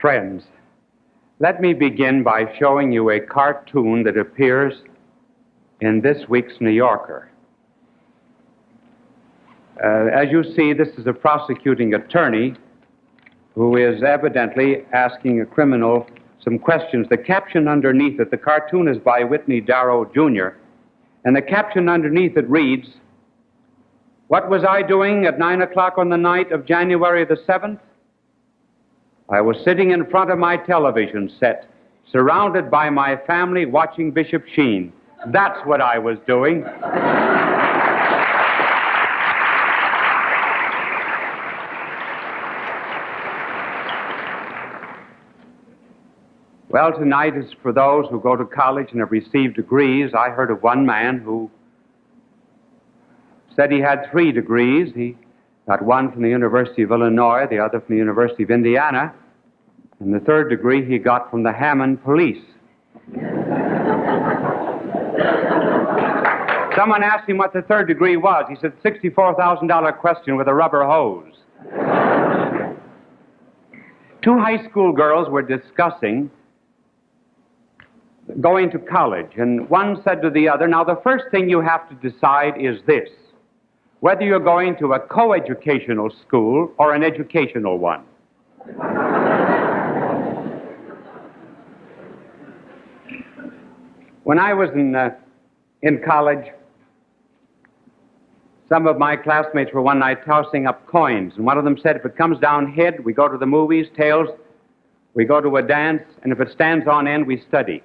Friends, let me begin by showing you a cartoon that appears in this week's New Yorker. As you see, this is a prosecuting attorney who is evidently asking a criminal some questions. The caption underneath it, the cartoon is by Whitney Darrow, Jr., and the caption underneath it reads, "What was I doing at 9 o'clock on the night of January the 7th? I was sitting in front of my television set, surrounded by my family, watching Bishop Sheen. That's what I was doing." Well, tonight is for those who go to college and have received degrees. I heard of one man who said he had 3 degrees. He got one from the University of Illinois, the other from the University of Indiana, and the 3rd degree he got from the Hammond Police. Someone asked him what the 3rd degree was. He said, $64,000 question with a rubber hose. 2 high school girls were discussing going to college, and one said to the other, "Now, the first thing you have to decide is this, whether you're going to a coeducational school or an educational one." When I was in college, some of my classmates were one night tossing up coins, and one of them said, "If it comes down head, we go to the movies, tails, we go to a dance, and if it stands on end, we study."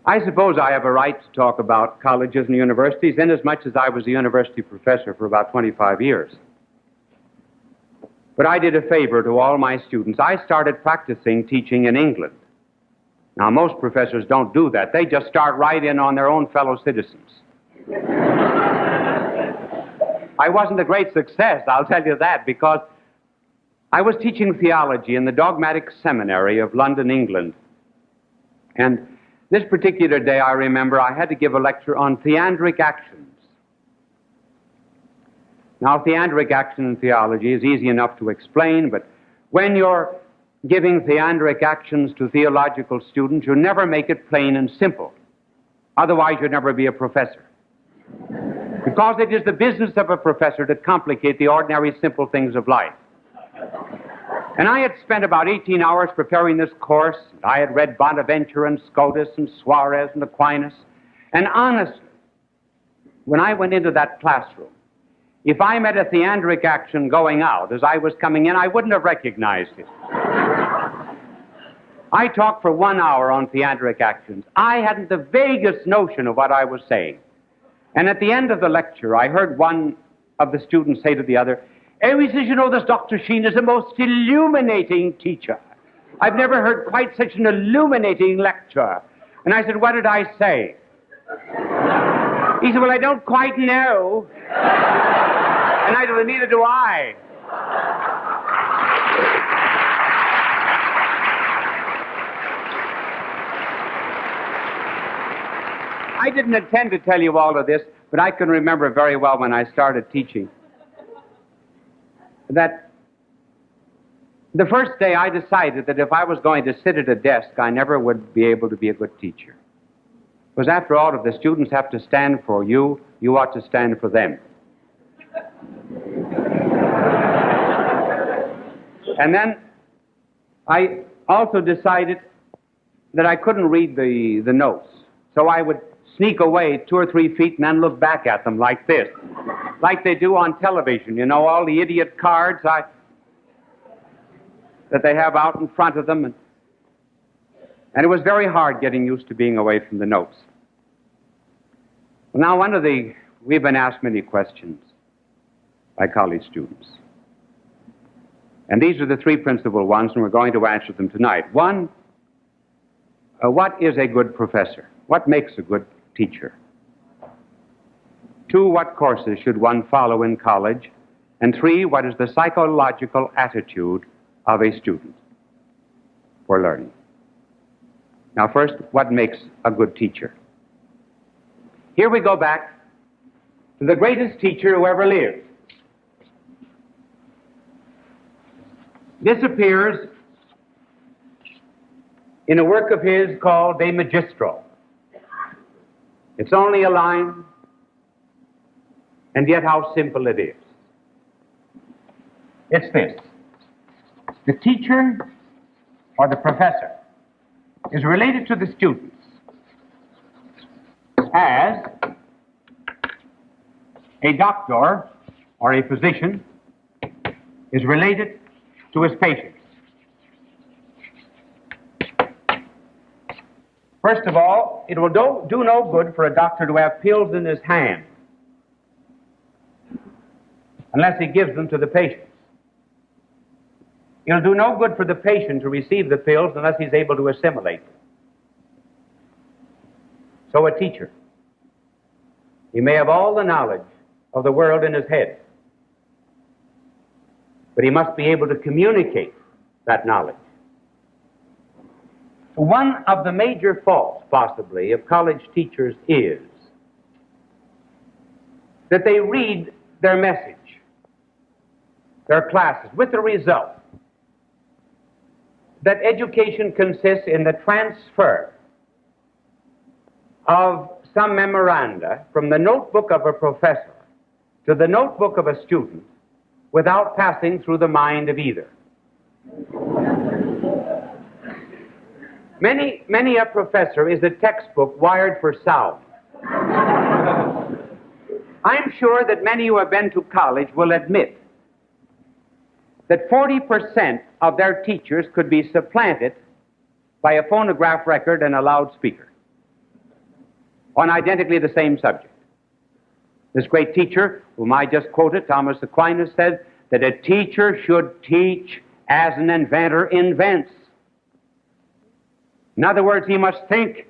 I suppose I have a right to talk about colleges and universities, inasmuch as I was a university professor for about 25 years. But I did a favor to all my students. I started practicing teaching in England. Now, most professors don't do that. They just start right in on their own fellow citizens. I wasn't a great success, I'll tell you that, because I was teaching theology in the dogmatic seminary of London, England. And this particular day, I remember, I had to give a lecture on theandric actions. Now, theandric action in theology is easy enough to explain, but when you're giving theandric actions to theological students, you never make it plain and simple. Otherwise, you'd never be a professor. Because it is the business of a professor to complicate the ordinary simple things of life. And I had spent about 18 hours preparing this course. I had read Bonaventure and Scotus and Suarez and Aquinas. And honestly, when I went into that classroom, if I met a theandric action going out as I was coming in, I wouldn't have recognized it. I talked for 1 hour on theandric actions. I hadn't the vaguest notion of what I was saying. And at the end of the lecture, I heard one of the students say to the other, "Oh, he says, you know, this Dr. Sheen is the most illuminating teacher. I've never heard quite such an illuminating lecture." And I said, "What did I say?" He said, "Well, I don't quite know." And I said, "Well, neither do I." I didn't intend to tell you all of this, but I can remember very well when I started teaching that the first day I decided that if I was going to sit at a desk, I never would be able to be a good teacher. Because after all, if the students have to stand for you, you ought to stand for them. And then I also decided that I couldn't read the notes, so I would sneak away 2 or 3 feet and then look back at them like this, like they do on television, you know, all the idiot cards that they have out in front of them. And it was very hard getting used to being away from the notes. Well, now, we've been asked many questions by college students. And these are the 3 principal ones, and we're going to answer them tonight. 1, what is a good professor? What makes a good teacher? 2, what courses should one follow in college? And 3, what is the psychological attitude of a student for learning? Now, first, what makes a good teacher? Here we go back to the greatest teacher who ever lived. This appears in a work of his called De Magistro. It's only a line, and yet how simple it is. It's this. The teacher or the professor is related to the students as a doctor or a physician is related to his patients. First of all, it will do no good for a doctor to have pills in his hand unless he gives them to the patients. It'll do no good for the patient to receive the pills unless he's able to assimilate them. So a teacher, he may have all the knowledge of the world in his head, but he must be able to communicate that knowledge. One of the major faults, possibly, of college teachers is that they read their message, their classes, with the result that education consists in the transfer of some memoranda from the notebook of a professor to the notebook of a student without passing through the mind of either. Many a professor is a textbook wired for sound. I'm sure that many who have been to college will admit that 40% of their teachers could be supplanted by a phonograph record and a loudspeaker on identically the same subject. This great teacher, whom I just quoted, Thomas Aquinas, said that a teacher should teach as an inventor invents. In other words, he must think,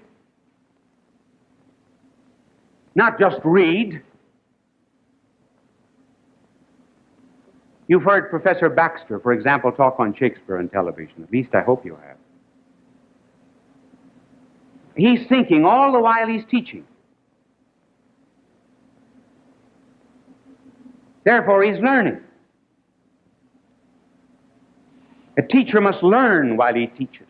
not just read. You've heard Professor Baxter, for example, talk on Shakespeare on television. At least I hope you have. He's thinking all the while he's teaching. Therefore, he's learning. A teacher must learn while he teaches.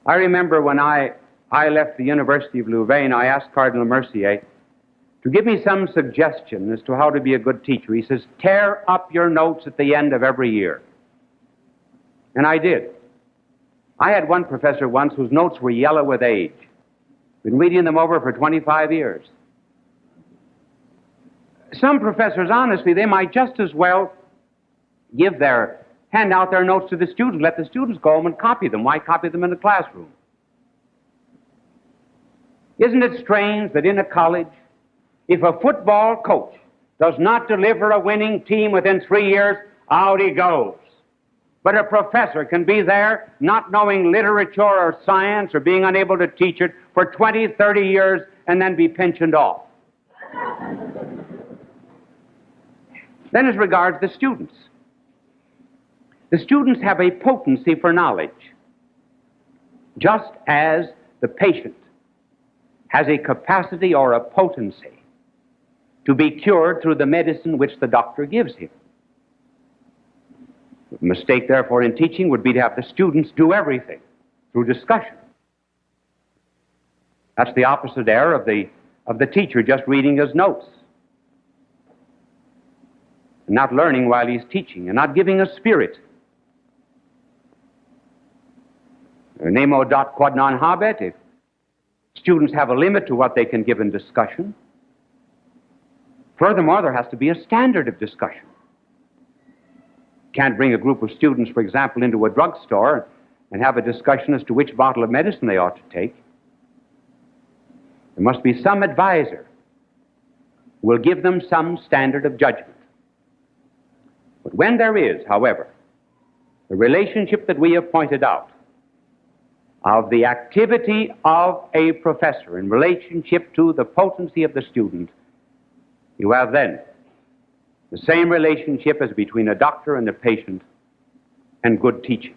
I remember when I left the University of Louvain, I asked Cardinal Mercier to give me some suggestion as to how to be a good teacher. He says, tear up your notes at the end of every year. And I did. I had one professor once whose notes were yellow with age. Been reading them over for 25 years. Some professors, honestly, they might just as well hand out their notes to the students, let the students go home and copy them. Why copy them in the classroom? Isn't it strange that in a college, if a football coach does not deliver a winning team within 3 years, out he goes. But a professor can be there not knowing literature or science or being unable to teach it for 20, 30 years and then be pensioned off. Then as regards the students have a potency for knowledge, just as the patient has a capacity or a potency to be cured through the medicine which the doctor gives him. The mistake, therefore, in teaching would be to have the students do everything through discussion. That's the opposite error of the teacher just reading his notes, and not learning while he's teaching, and not giving a spirit. Nemo dat quod non habet. If students have a limit to what they can give in discussion. Furthermore, there has to be a standard of discussion. Can't bring a group of students, for example, into a drugstore and have a discussion as to which bottle of medicine they ought to take. There must be some advisor who will give them some standard of judgment. But when there is, however, the relationship that we have pointed out of the activity of a professor in relationship to the potency of the student, you have then the same relationship as between a doctor and a patient and good teaching.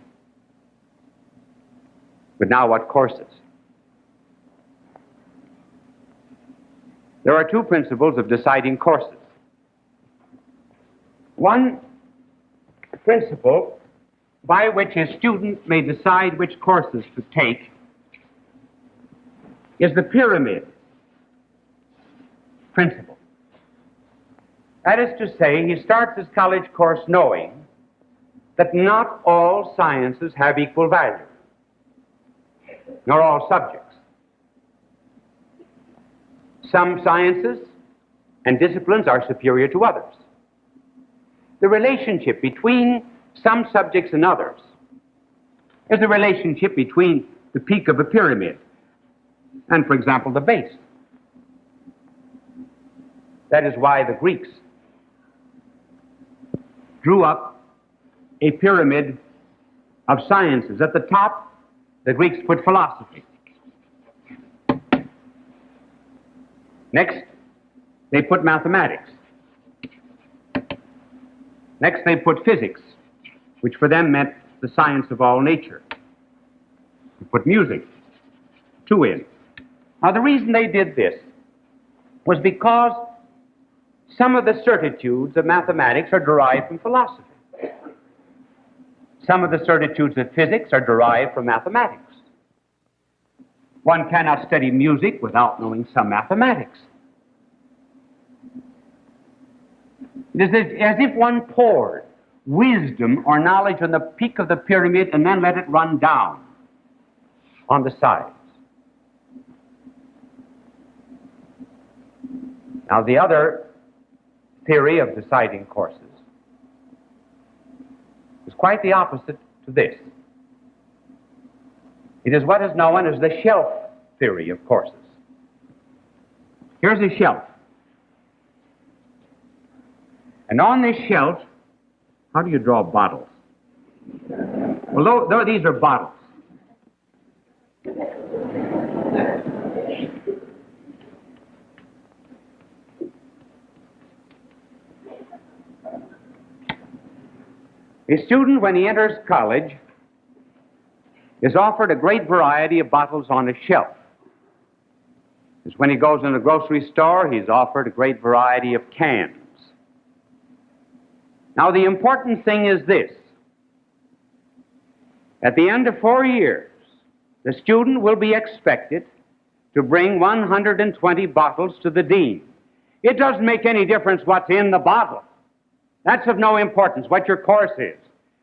But now what courses? there are two principles of deciding courses. One principle by which a student may decide which courses to take is the pyramid principle. That is to say, he starts his college course knowing that not all sciences have equal value, nor all subjects. Some sciences and disciplines are superior to others. The relationship between some subjects and others is the relationship between the peak of a pyramid and, for example, the base. That is why the Greeks drew up a pyramid of sciences. At the top, the Greeks put philosophy. Next, they put mathematics. Next, they put physics, which for them meant the science of all nature. They put music, two in. Now, the reason they did this was because some of the certitudes of mathematics are derived from philosophy. Some of the certitudes of physics are derived from mathematics. One cannot study music without knowing some mathematics. It is as if one poured wisdom or knowledge on the peak of the pyramid and then let it run down on the sides. Now, the other theory of deciding courses is quite the opposite to this. It is what is known as the shelf theory of courses. Here's a shelf. And on this shelf, how do you draw bottles? Well, these are bottles. A student, when he enters college, is offered a great variety of bottles on a shelf. As when he goes in a grocery store, he's offered a great variety of cans. Now, the important thing is this. At the end of 4 years, the student will be expected to bring 120 bottles to the dean. It doesn't make any difference what's in the bottle. That's of no importance, what your course is.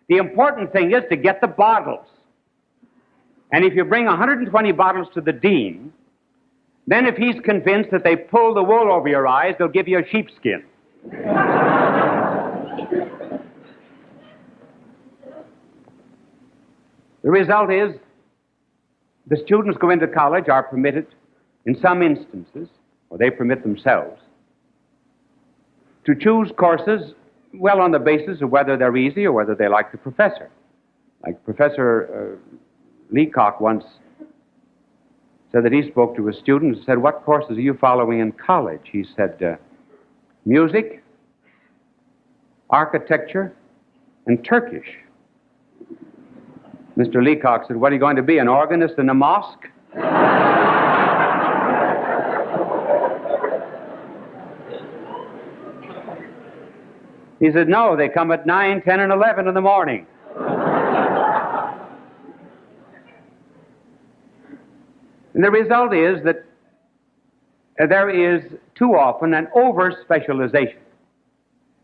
The important thing is to get the bottles. And if you bring 120 bottles to the dean, then if he's convinced that they pull the wool over your eyes, they'll give you a sheepskin. The result is the students go into college are permitted, in some instances, or they permit themselves, to choose courses well on the basis of whether they're easy or whether they like the professor. Like Professor Leacock once said that he spoke to a student and said, "What courses are you following in college?" He said, "Music, architecture, and Turkish." Mr. Leacock said, "What are you going to be, an organist in a mosque?" He said, "No, they come at 9, 10, and 11 in the morning." And the result is that there is too often an over-specialization.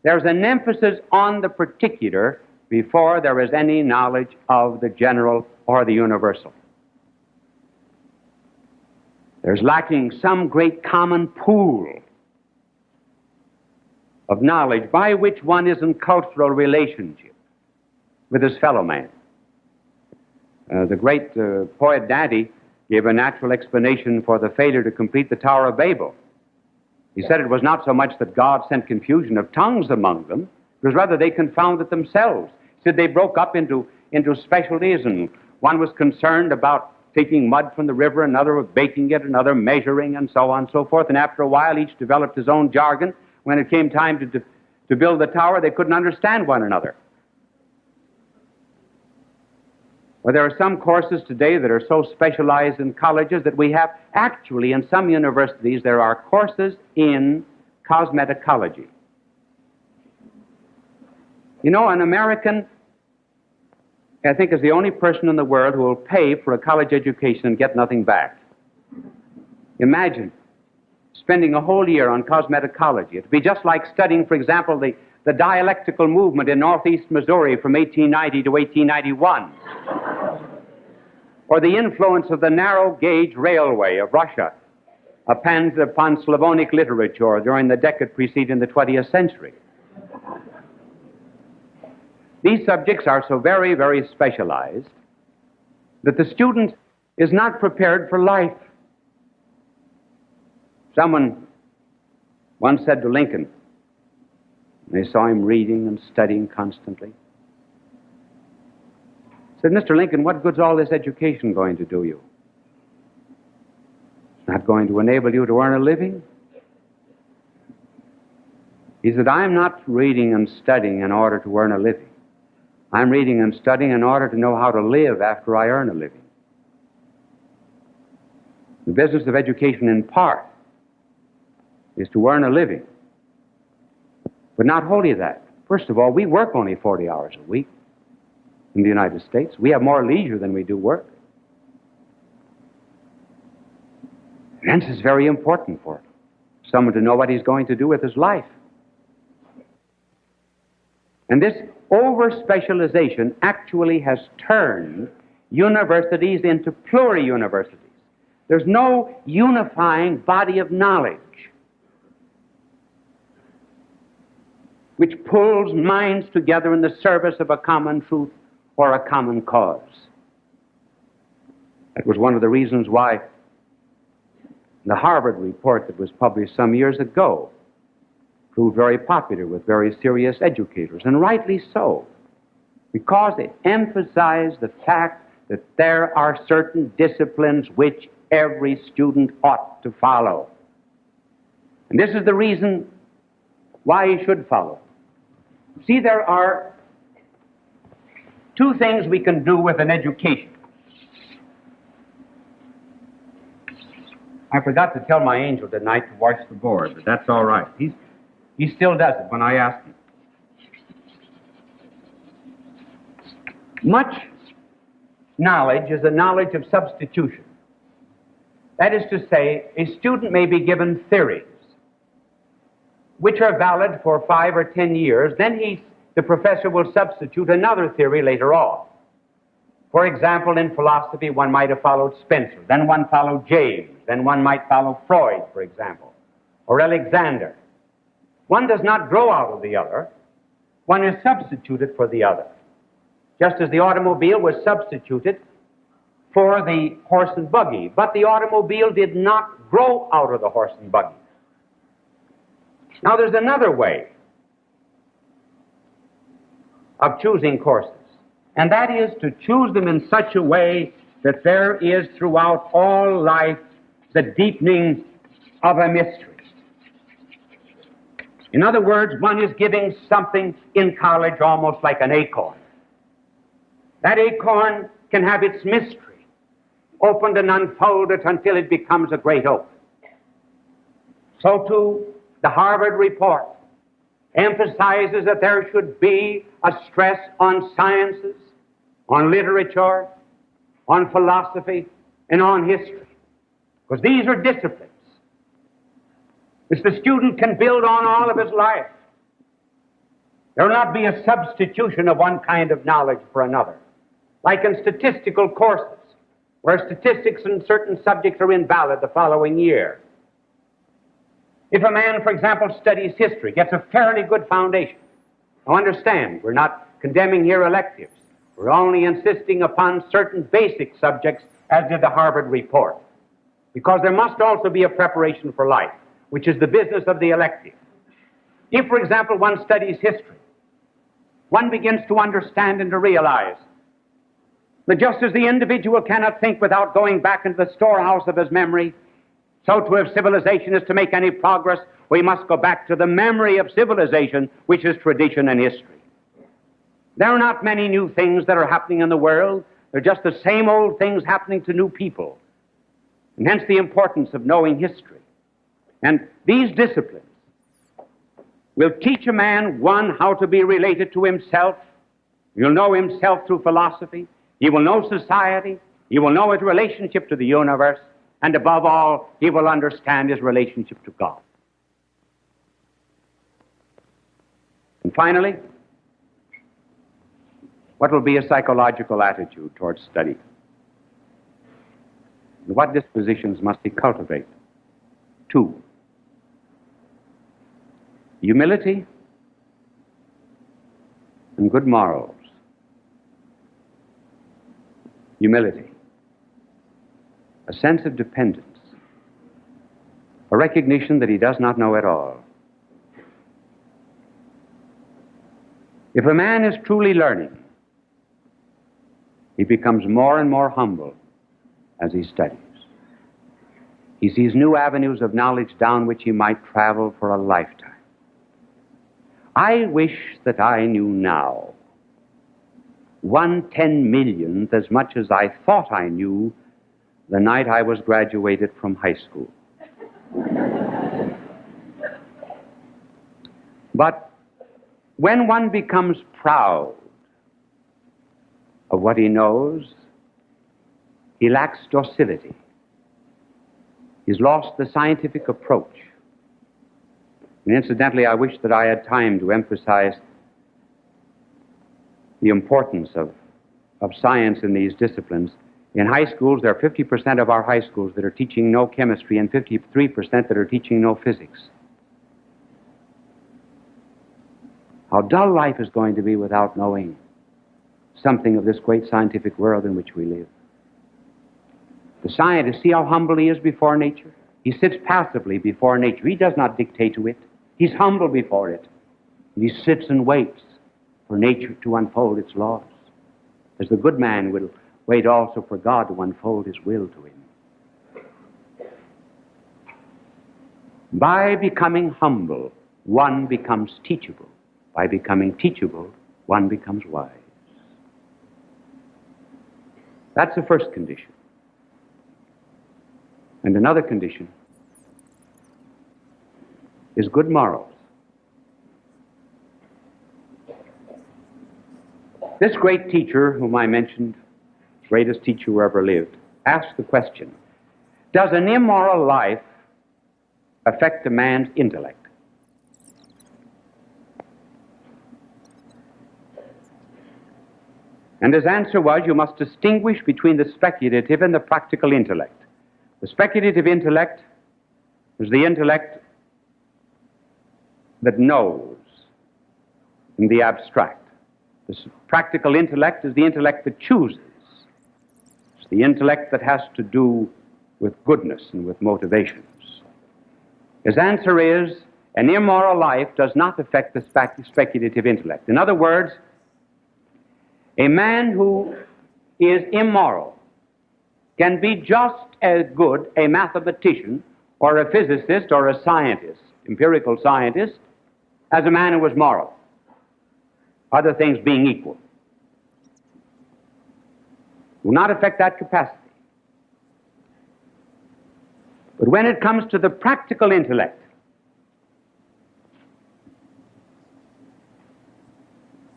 There's an emphasis on the particular before there is any knowledge of the general or the universal. There's lacking some great common pool of knowledge by which one is in cultural relationship with his fellow man. The great poet Dante gave a natural explanation for the failure to complete the Tower of Babel. He said it was not so much that God sent confusion of tongues among them, it was rather they confounded themselves. He said they broke up into specialties, and one was concerned about taking mud from the river, another was baking it, another measuring, and so on and so forth. And after a while, each developed his own jargon. When it came time to build the tower, they couldn't understand one another. Well, there are some courses today that are so specialized in colleges that we have, actually, in some universities, there are courses in cosmetology. You know, an American, I think, is the only person in the world who will pay for a college education and get nothing back. Imagine spending a whole year on cosmetology. It would be just like studying, for example, the dialectical movement in northeast Missouri from 1890 to 1891. Or the influence of the narrow gauge railway of Russia upon Slavonic literature during the decade preceding the 20th century. These subjects are so very, very specialized that the student is not prepared for life. Someone once said to Lincoln, they saw him reading and studying constantly, said, "Mr. Lincoln, what good's all this education going to do you? It's not going to enable you to earn a living." He said, "I'm not reading and studying in order to earn a living. I'm reading and studying in order to know how to live after I earn a living." The business of education, in part, is to earn a living. But not wholly that. First of all, we work only 40 hours a week in the United States. We have more leisure than we do work. Hence, it's very important for someone to know what he's going to do with his life. And this over-specialization actually has turned universities into pluri-universities. There's no unifying body of knowledge which pulls minds together in the service of a common truth or a common cause. That was one of the reasons why the Harvard report that was published some years ago proved very popular with very serious educators, and rightly so, because it emphasized the fact that there are certain disciplines which every student ought to follow. And this is the reason why he should follow. See, there are two things we can do with an education. I forgot to tell my angel tonight to wash the board, but that's all right. He still does it when I ask him. Much knowledge is a knowledge of substitution. That is to say, a student may be given theories which are valid for 5 or 10 years. Then the professor will substitute another theory later on. For example, in philosophy, one might have followed Spencer. Then one followed James. Then one might follow Freud, for example, or Alexander. One does not grow out of the other. One is substituted for the other. Just as the automobile was substituted for the horse and buggy. But the automobile did not grow out of the horse and buggy. Now, there's another way of choosing courses, and that is to choose them in such a way that there is throughout all life the deepening of a mystery. In other words, one is giving something in college almost like an acorn. That acorn can have its mystery opened and unfolded until it becomes a great oak. So too, the Harvard report emphasizes that there should be a stress on sciences, on literature, on philosophy, and on history. Because these are disciplines which the student can build on all of his life. There will not be a substitution of one kind of knowledge for another. Like in statistical courses, where statistics in certain subjects are invalid the following year. If a man, for example, studies history, gets a fairly good foundation. Now understand, we're not condemning here electives. We're only insisting upon certain basic subjects, as did the Harvard report. Because there must also be a preparation for life, which is the business of the elective. If, for example, one studies history, one begins to understand and to realize that just as the individual cannot think without going back into the storehouse of his memory, so too if civilization is to make any progress, we must go back to the memory of civilization, which is tradition and history. There are not many new things that are happening in the world. They're just the same old things happening to new people. And hence the importance of knowing history. And these disciplines will teach a man, one, how to be related to himself. He'll know himself through philosophy. He will know society. He will know his relationship to the universe. And above all, he will understand his relationship to God. And finally, what will be a psychological attitude towards study? And what dispositions must he cultivate? 2. Humility and good morals. Humility. A sense of dependence. A recognition that he does not know it all. If a man is truly learning, he becomes more and more humble as he studies. He sees new avenues of knowledge down which he might travel for a lifetime. I wish that I knew now 1/10,000,000th as much as I thought I knew the night I was graduated from high school. But when one becomes proud of what he knows, he lacks docility. He's lost the scientific approach. And incidentally, I wish that I had time to emphasize the importance of science in these disciplines. In high schools, there are 50% of our high schools that are teaching no chemistry and 53% that are teaching no physics. How dull life is going to be without knowing something of this great scientific world in which we live. The scientist, see how humble he is before nature? He sits passively before nature. He does not dictate to it. He's humble before it. And he sits and waits for nature to unfold its laws, as the good man will wait also for God to unfold his will to him. By becoming humble, one becomes teachable. By becoming teachable, one becomes wise. That's the first condition. And another condition is good morals. This great teacher whom I mentioned, greatest teacher who ever lived, asked the question, does an immoral life affect a man's intellect? And his answer was, you must distinguish between the speculative and the practical intellect. The speculative intellect is the intellect that knows in the abstract. The practical intellect is the intellect that chooses. It's the intellect that has to do with goodness and with motivations. His answer is, an immoral life does not affect the speculative intellect. In other words, a man who is immoral can be just as good a mathematician or a physicist or a scientist, empirical scientist, as a man who is moral, other things being equal. Will not affect that capacity. But when it comes to the practical intellect,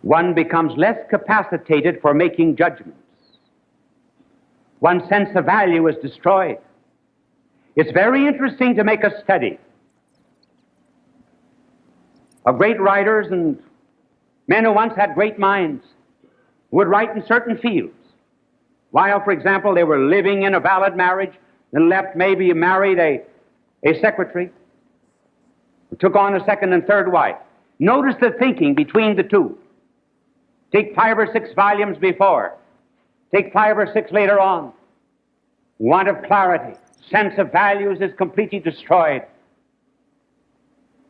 one becomes less capacitated for making judgments. One's sense of value is destroyed. It's very interesting to make a study of great writers and men who once had great minds, who would write in certain fields. While, for example, they were living in a valid marriage, and left, maybe married a secretary, who took on a second and third wife. Notice the thinking between the two. Take 5 or 6 volumes before. Take 5 or 6 later on. Want of clarity, sense of values is completely destroyed.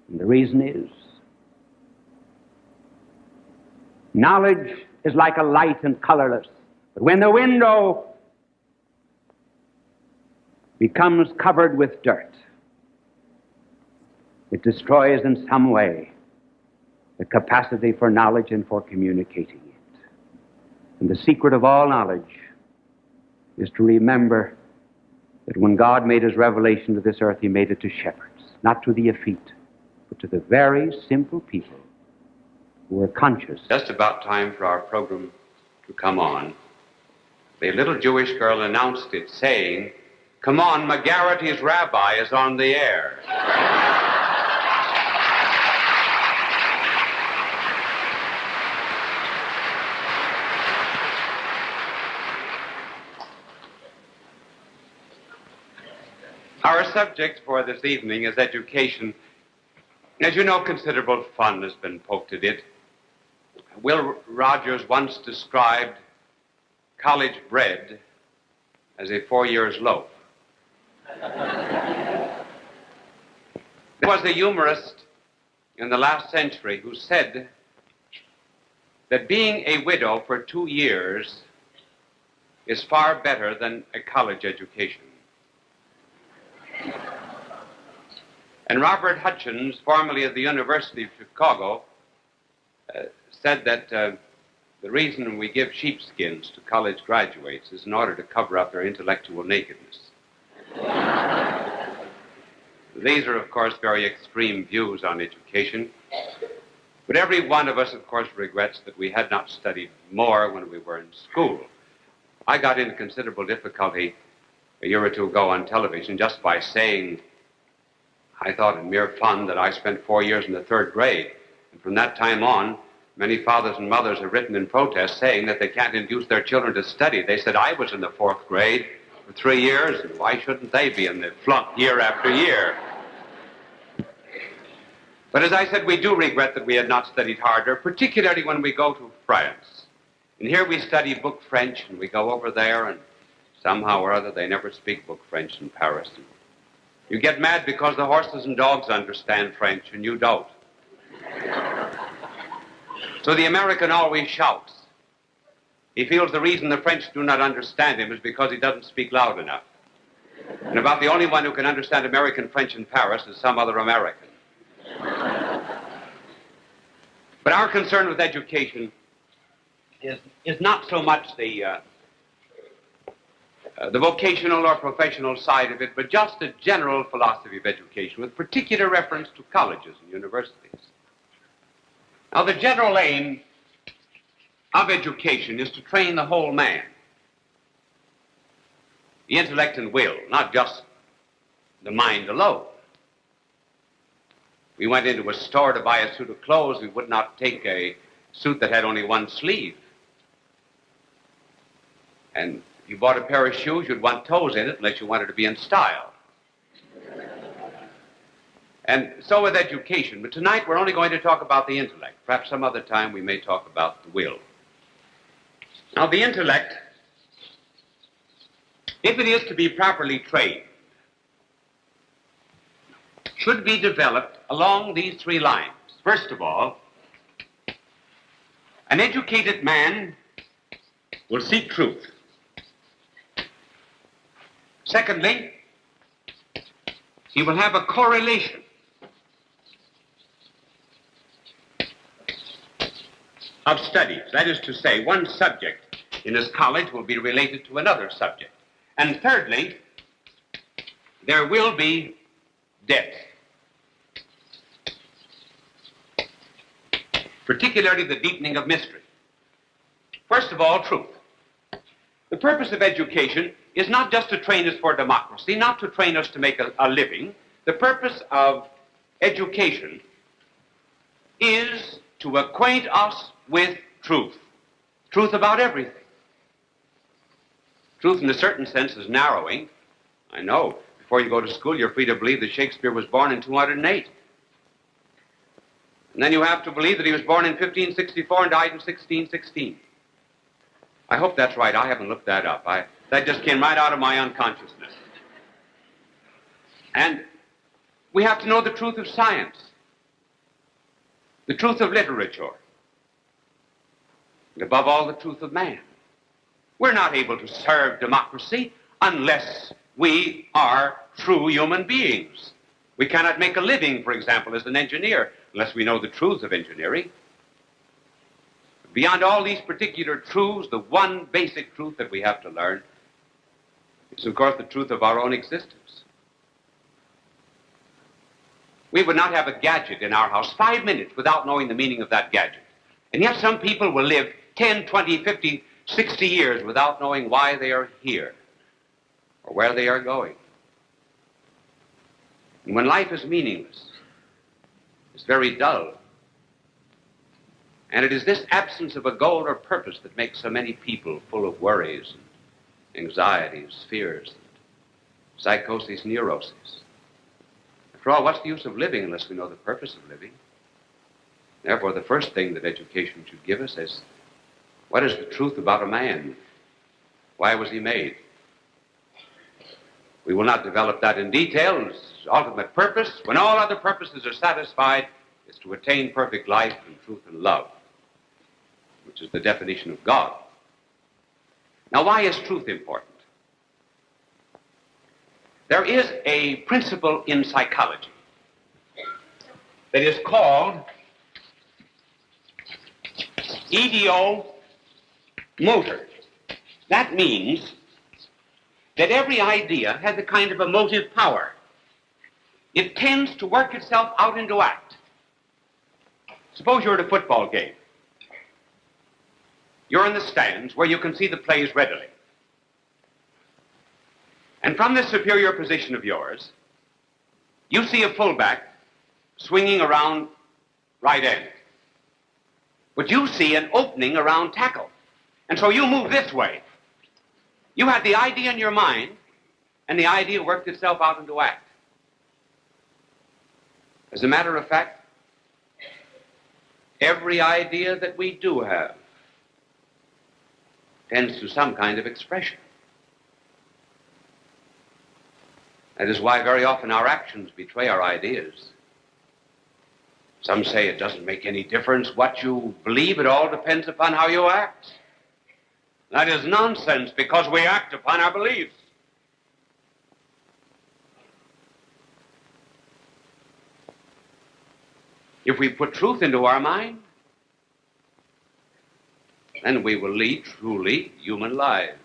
And the reason is, knowledge is like a light and colorless. But when the window becomes covered with dirt, it destroys in some way the capacity for knowledge and for communicating it. And the secret of all knowledge is to remember that when God made his revelation to this earth, he made it to shepherds, not to the effete, but to the very simple people who were conscious. Just about time for our program to come on. The little Jewish girl announced it, saying, "Come on, McGarrity's rabbi is on the air." Our subject for this evening is education. As you know, considerable fun has been poked at it. Will Rogers once described college bread as a 4 years loaf. There was a humorist in the last century who said that being a widow for 2 years is far better than a college education. And Robert Hutchins, formerly of the University of Chicago, said that the reason we give sheepskins to college graduates is in order to cover up their intellectual nakedness. These are, of course, very extreme views on education. But every one of us, of course, regrets that we had not studied more when we were in school. I got into considerable difficulty a year or two ago on television just by saying, I thought in mere fun, that I spent 4 years in the 3rd grade. And from that time on, many fathers and mothers have written in protest saying that they can't induce their children to study. They said, I was in the 4th grade for 3 years, and why shouldn't they be in the flunk year after year? But as I said, we do regret that we had not studied harder, particularly when we go to France. And here we study book French, and we go over there, and somehow or other they never speak book French in Paris. And you get mad because the horses and dogs understand French, and you don't. So the American always shouts. He feels the reason the French do not understand him is because he doesn't speak loud enough. And about the only one who can understand American French in Paris is some other American. But our concern with education is not so much the vocational or professional side of it, but just a general philosophy of education with particular reference to colleges and universities. Now, the general aim of education is to train the whole man. The intellect and will, not just the mind alone. We went into a store to buy a suit of clothes. We would not take a suit that had only one sleeve. And if you bought a pair of shoes, you'd want toes in it unless you wanted to be in style. And so with education. But tonight we're only going to talk about the intellect. Perhaps some other time we may talk about the will. Now, the intellect, if it is to be properly trained, should be developed along these 3 lines. First of all, an educated man will seek truth. Secondly, he will have a correlation. Of studies. That is to say, one subject in his college will be related to another subject. And thirdly, there will be depth. Particularly the deepening of mystery. First of all, truth. The purpose of education is not just to train us for democracy, not to train us to make a living. The purpose of education is to acquaint us with truth. Truth about everything. Truth in a certain sense is narrowing. I know. Before you go to school, you're free to believe that Shakespeare was born in 208. And then you have to believe that he was born in 1564 and died in 1616. I hope that's right. I haven't looked that up. That just came right out of my unconsciousness. And we have to know the truth of science, the truth of literature, and above all, the truth of man. We're not able to serve democracy unless we are true human beings. We cannot make a living, for example, as an engineer, unless we know the truths of engineering. Beyond all these particular truths, the one basic truth that we have to learn It's, of course, the truth of our own existence. We would not have a gadget in our house 5 minutes without knowing the meaning of that gadget. And yet some people will live 10, 20, 50, 60 years without knowing why they are here or where they are going. And when life is meaningless, it's very dull. And it is this absence of a goal or purpose that makes so many people full of worries and anxieties, fears, and psychoses, neuroses. After all, what's the use of living unless we know the purpose of living? Therefore, the first thing that education should give us is, what is the truth about a man? Why was he made? We will not develop that in detail. His ultimate purpose, when all other purposes are satisfied, is to attain perfect life and truth and love, which is the definition of God. Now, why is truth important? There is a principle in psychology that is called idiomotor. That means that every idea has a kind of emotive power. It tends to work itself out into act. Suppose you're at a football game. You're in the stands where you can see the plays readily. And from this superior position of yours, you see a fullback swinging around right end. But you see an opening around tackle. And so you move this way. You had the idea in your mind, and the idea worked itself out into act. As a matter of fact, every idea that we do have tends to some kind of expression. That is why very often our actions betray our ideas. Some say it doesn't make any difference what you believe, it all depends upon how you act. That is nonsense, because we act upon our beliefs. If we put truth into our mind, then we will lead truly human lives.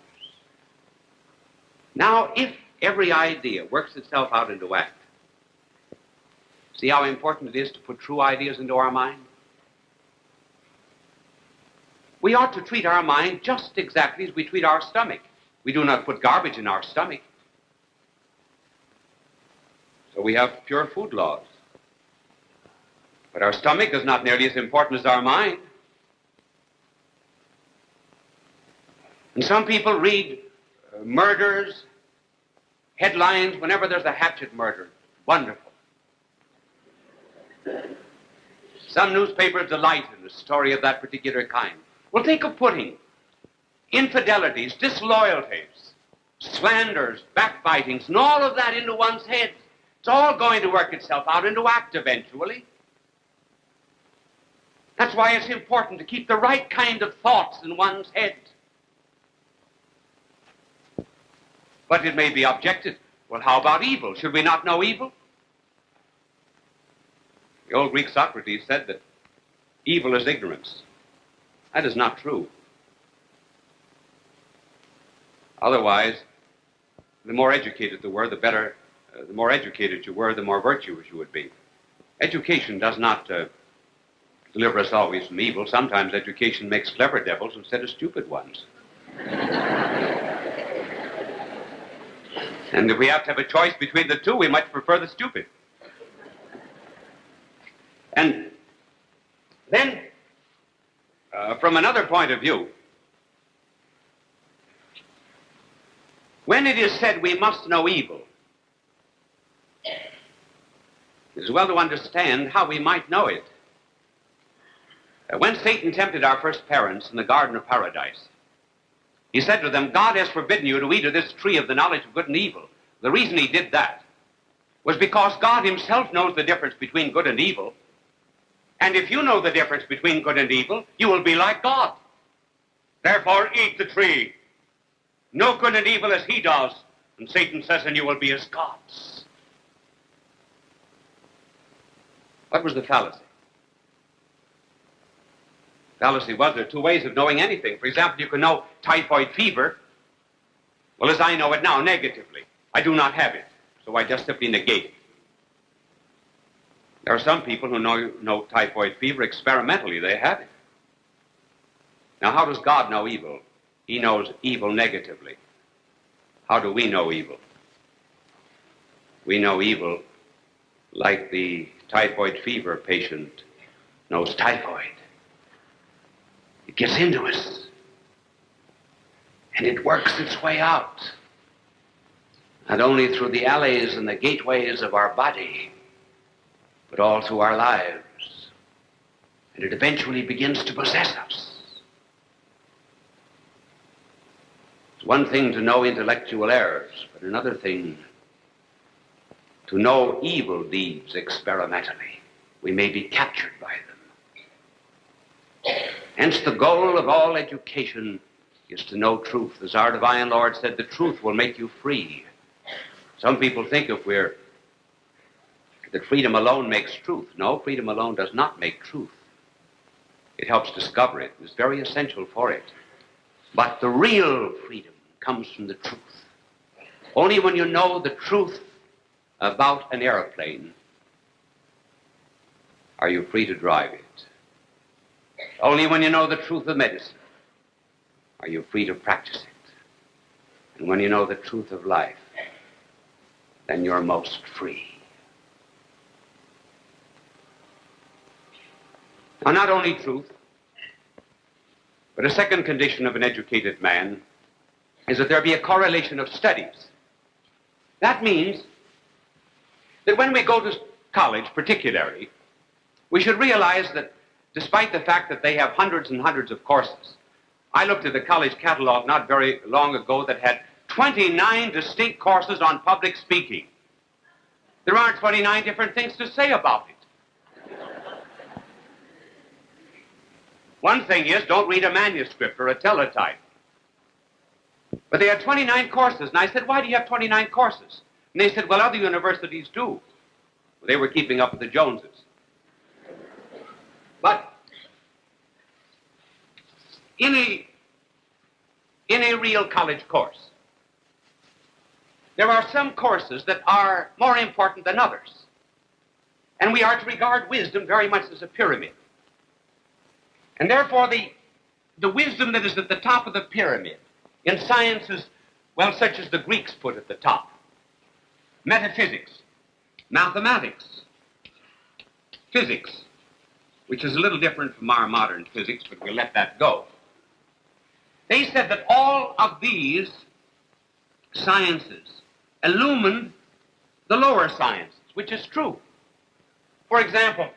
Now, if every idea works itself out into act, see how important it is to put true ideas into our mind? We ought to treat our mind just exactly as we treat our stomach. We do not put garbage in our stomach. So we have pure food laws. But our stomach is not nearly as important as our mind. And some people read murders, headlines, whenever there's a hatchet murder. Wonderful. Some newspapers delight in a story of that particular kind. Well, think of putting infidelities, disloyalties, slanders, backbitings, and all of that into one's head. It's all going to work itself out into act eventually. That's why it's important to keep the right kind of thoughts in one's head. But it may be objected, well, how about evil? Should we not know evil? The old Greek Socrates said that evil is ignorance. That is not true. Otherwise, the more educated you were, the better, the more educated you were, the more virtuous you would be. Education does not deliver us always from evil. Sometimes education makes clever devils instead of stupid ones. And if we have to have a choice between the two, we might prefer the stupid. And then, from another point of view, when it is said we must know evil, it is well to understand how we might know it. When Satan tempted our first parents in the Garden of Paradise, he said to them, God has forbidden you to eat of this tree of the knowledge of good and evil. The reason he did that was because God himself knows the difference between good and evil. And if you know the difference between good and evil, you will be like God. Therefore, eat the tree. Know good and evil as he does. And Satan says, and you will be as gods. What was the fallacy? Fallacy was there are two ways of knowing anything. For example, you can know typhoid fever Well, as I know it now, negatively, I do not have it. So I just simply negate it. There are some people who know typhoid fever experimentally. They have it. Now, how does God know evil? He knows evil negatively. How do we know evil? We know evil like the typhoid fever patient knows typhoid. It gets into us, and it works its way out, not only through the alleys and the gateways of our body, but all through our lives, and it eventually begins to possess us. It's one thing to know intellectual errors, but another thing to know evil deeds experimentally. We may be captured by them. Hence, the goal of all education is to know truth. As our divine Lord said, the truth will make you free. Some people think that freedom alone makes truth. No, freedom alone does not make truth. It helps discover it. It's very essential for it. But the real freedom comes from the truth. Only when you know the truth about an airplane are you free to drive it. Only when you know the truth of medicine are you free to practice it. And when you know the truth of life, then you're most free. Now, not only truth, but a second condition of an educated man is that there be a correlation of studies. That means that when we go to college, particularly, we should realize that despite the fact that they have hundreds and hundreds of courses, I looked at the college catalog not very long ago that had 29 distinct courses on public speaking. There aren't 29 different things to say about it. One thing is, don't read a manuscript or a teletype. But they had 29 courses, and I said, why do you have 29 courses? And they said, well, other universities do. Well, they were keeping up with the Joneses. But in a real college course, there are some courses that are more important than others. And we are to regard wisdom very much as a pyramid. And therefore, the wisdom that is at the top of the pyramid in sciences, well, such as the Greeks put at the top, metaphysics, mathematics, physics, which is a little different from our modern physics, but we'll let that go. They said that all of these sciences illumined the lower sciences, which is true. For example,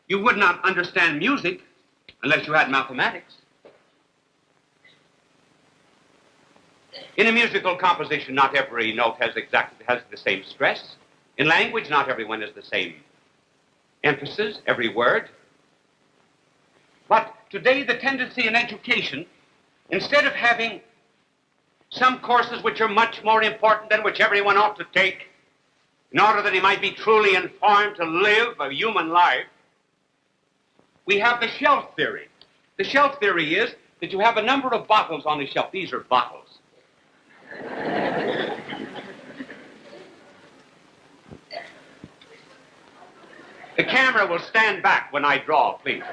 you would not understand music unless you had mathematics. In a musical composition, not every note has the same stress. In language, not everyone has the same emphasis, every word. But today, the tendency in education, instead of having some courses which are much more important than which everyone ought to take, in order that he might be truly informed to live a human life, we have the shelf theory. The shelf theory is that you have a number of bottles on the shelf. These are bottles. The camera will stand back when I draw, please.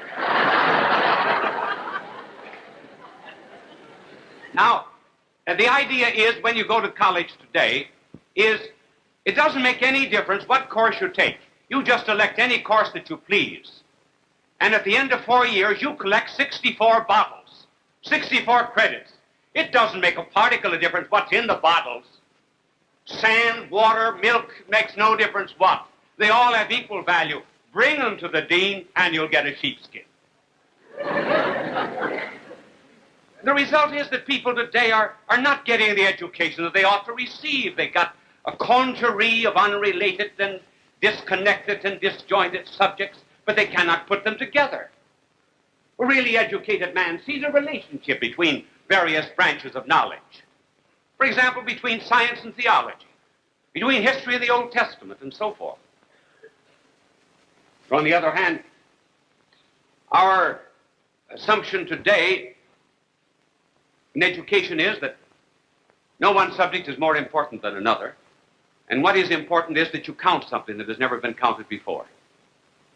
Now, the idea is, when you go to college today, is it doesn't make any difference what course you take. You just elect any course that you please. And at the end of 4 years, you collect 64 bottles, 64 credits. It doesn't make a particle of difference what's in the bottles. Sand, water, milk, makes no difference what. They all have equal value. Bring them to the dean, and you'll get a sheepskin. The result is that people today are not getting the education that they ought to receive. They got a congerie of unrelated and disconnected and disjointed subjects, but they cannot put them together. A really educated man sees a relationship between various branches of knowledge. For example, between science and theology, between history of the Old Testament, and so forth. On the other hand, our assumption today in education is that No one subject is more important than another. And what is important is that you count something that has never been counted before.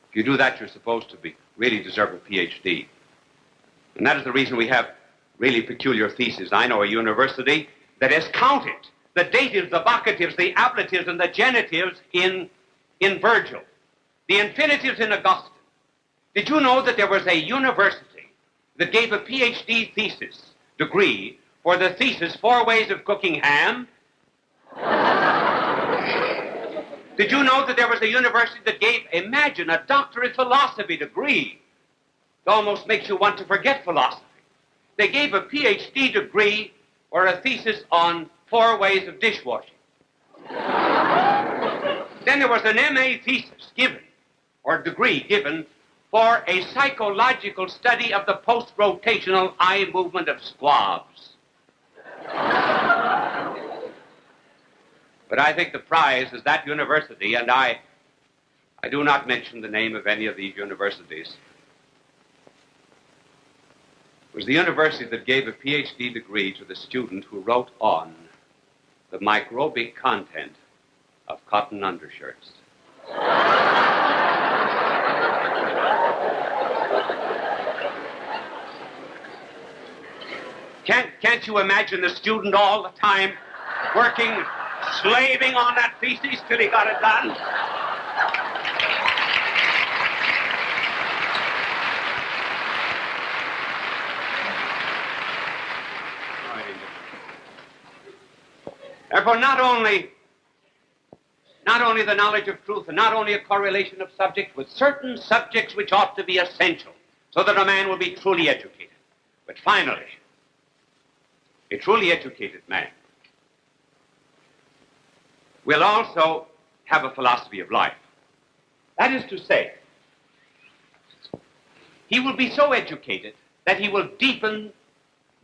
If you do that, you're supposed to really deserve a PhD. And that is the reason we have really peculiar theses. I know a university that has counted the datives, the vocatives, the ablatives, and the genitives in Virgil, the infinitives in Augustine. Did you know that there was a university that gave a PhD thesis degree for the thesis, 4 Ways of Cooking Ham? Did you know that there was a university that gave, imagine, a doctorate philosophy degree? It almost makes you want to forget philosophy. They gave a PhD degree or a thesis on 4 ways of dishwashing. Then there was an MA thesis given, or degree given, for a psychological study of the post-rotational eye movement of squabs. But I think the prize is that university, and I do not mention the name of any of these universities. It was the university that gave a PhD degree to the student who wrote on the microbic content of cotton undershirts. Can't you imagine the student all the time working, slaving on that thesis till he got it done? Therefore, not only the knowledge of truth, and not only a correlation of subjects with certain subjects which ought to be essential, so that a man will be truly educated, but finally, a truly educated man will also have a philosophy of life. That is to say, he will be so educated that he will deepen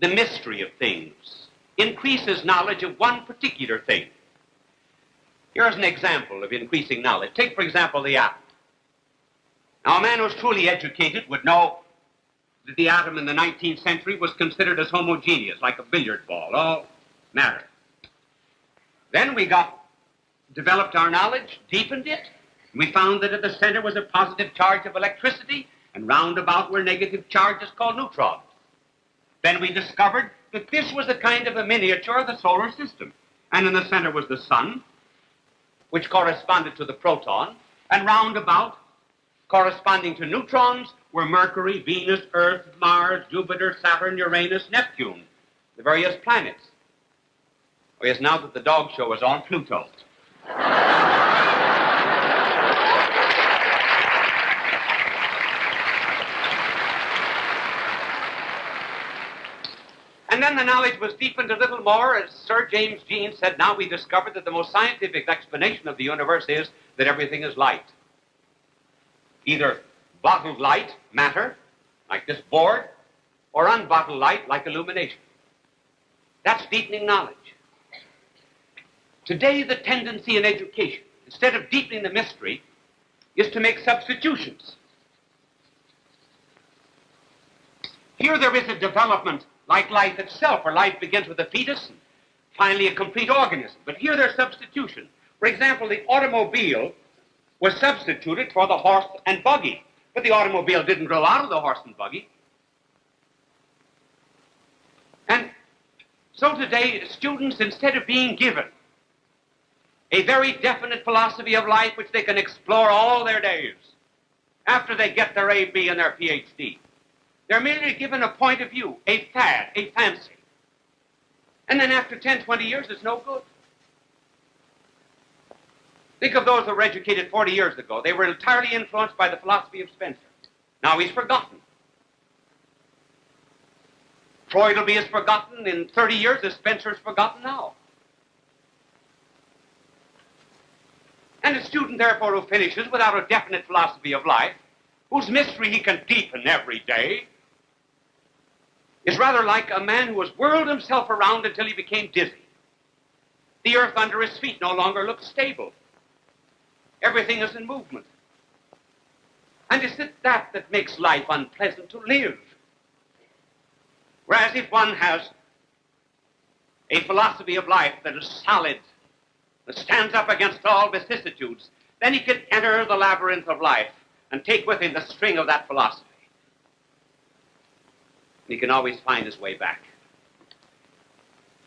the mystery of things, increase his knowledge of one particular thing. Here's an example of increasing knowledge. Take, for example, the atom. Now, a man who's truly educated would know that the atom in the 19th century was considered as homogeneous, like a billiard ball, all matter. Then we developed our knowledge, deepened it, and we found that at the center was a positive charge of electricity, and round about were negative charges called neutrons. Then we discovered that this was a kind of a miniature of the solar system, and in the center was the sun, which corresponded to the proton, and round about, corresponding to neutrons, were Mercury, Venus, Earth, Mars, Jupiter, Saturn, Uranus, Neptune, the various planets. Oh yes, now that the dog show is on, Pluto. And then the knowledge was deepened a little more, as Sir James Jean said. Now we discovered that the most scientific explanation of the universe is that everything is light. Either bottled light, matter, like this board, or unbottled light, like illumination. That's deepening knowledge. Today, the tendency in education, instead of deepening the mystery, is to make substitutions. Here there is a development like life itself, where life begins with a fetus and finally a complete organism. But here there's substitution. For example, the automobile was substituted for the horse and buggy. But the automobile didn't grow out of the horse and buggy. And so today, students, instead of being given a very definite philosophy of life which they can explore all their days after they get their A.B. and their Ph.D., they're merely given a point of view, a fad, a fancy. And then after 10, 20 years, it's no good. Think of those who were educated 40 years ago. They were entirely influenced by the philosophy of Spencer. Now he's forgotten. Freud will be as forgotten in 30 years as Spencer is forgotten now. And a student, therefore, who finishes without a definite philosophy of life, whose mystery he can deepen every day, is rather like a man who has whirled himself around until he became dizzy. The earth under his feet no longer looks stable. Everything is in movement. And is it that makes life unpleasant to live? Whereas if one has a philosophy of life that is solid, that stands up against all vicissitudes, then he can enter the labyrinth of life and take with him the string of that philosophy. And he can always find his way back.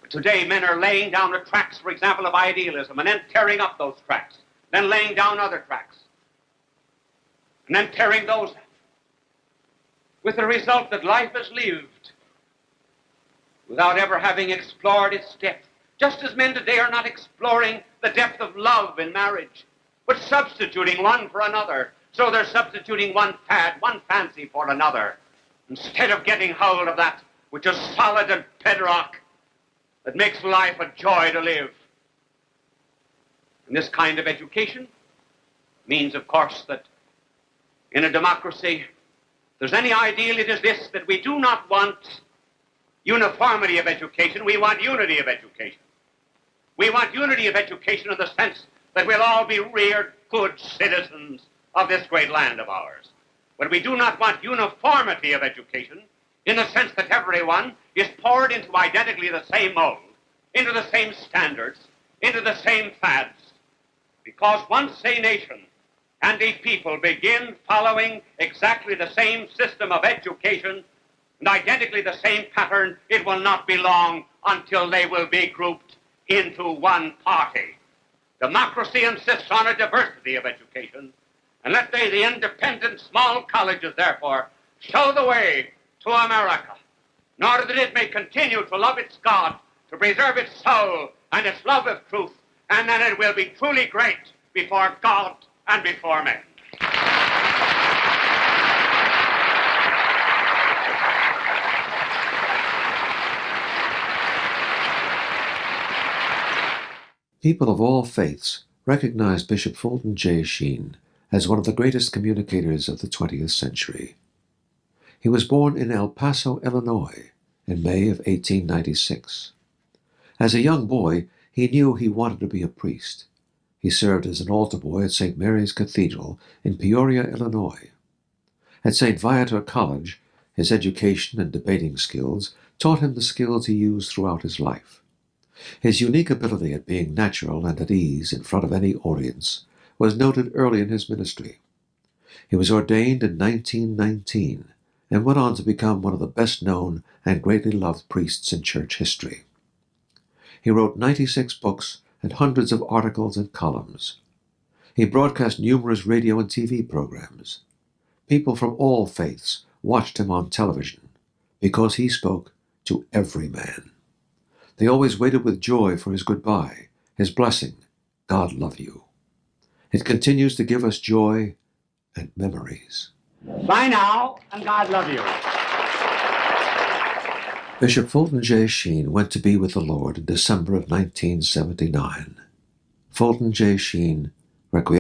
But today, men are laying down the tracks, for example, of idealism, and then tearing up those tracks, then laying down other tracks, and then tearing those up, with the result that life is lived without ever having explored its depth. Just as men today are not exploring the depth of love in marriage, but substituting one for another. So they're substituting one fad, one fancy for another, instead of getting hold of that which is solid and bedrock that makes life a joy to live. And this kind of education means, of course, that in a democracy, if there's any ideal, it is this, that we do not want uniformity of education, we want unity of education. We want unity of education in the sense that we'll all be reared good citizens of this great land of ours. But we do not want uniformity of education in the sense that everyone is poured into identically the same mold, into the same standards, into the same fads. Because once a nation and a people begin following exactly the same system of education and identically the same pattern, it will not be long until they will be grouped into one party. Democracy insists on a diversity of education, and let the independent small colleges, therefore, show the way to America, in order that it may continue to love its God, to preserve its soul and its love of truth, and then it will be truly great before God and before men. People of all faiths recognize Bishop Fulton J. Sheen as one of the greatest communicators of the 20th century. He was born in El Paso, Illinois, in May of 1896. As a young boy, he knew he wanted to be a priest. He served as an altar boy at St. Mary's Cathedral in Peoria, Illinois. At St. Viator College, his education and debating skills taught him the skills he used throughout his life. His unique ability at being natural and at ease in front of any audience was noted early in his ministry. He was ordained in 1919 and went on to become one of the best-known and greatly loved priests in church history. He wrote 96 books and hundreds of articles and columns. He broadcast numerous radio and TV programs. People from all faiths watched him on television because he spoke to every man. They always waited with joy for his goodbye, his blessing, God love you. It continues to give us joy and memories. Bye now, and God love you. Bishop Fulton J. Sheen went to be with the Lord in December of 1979. Fulton J. Sheen, Requiem.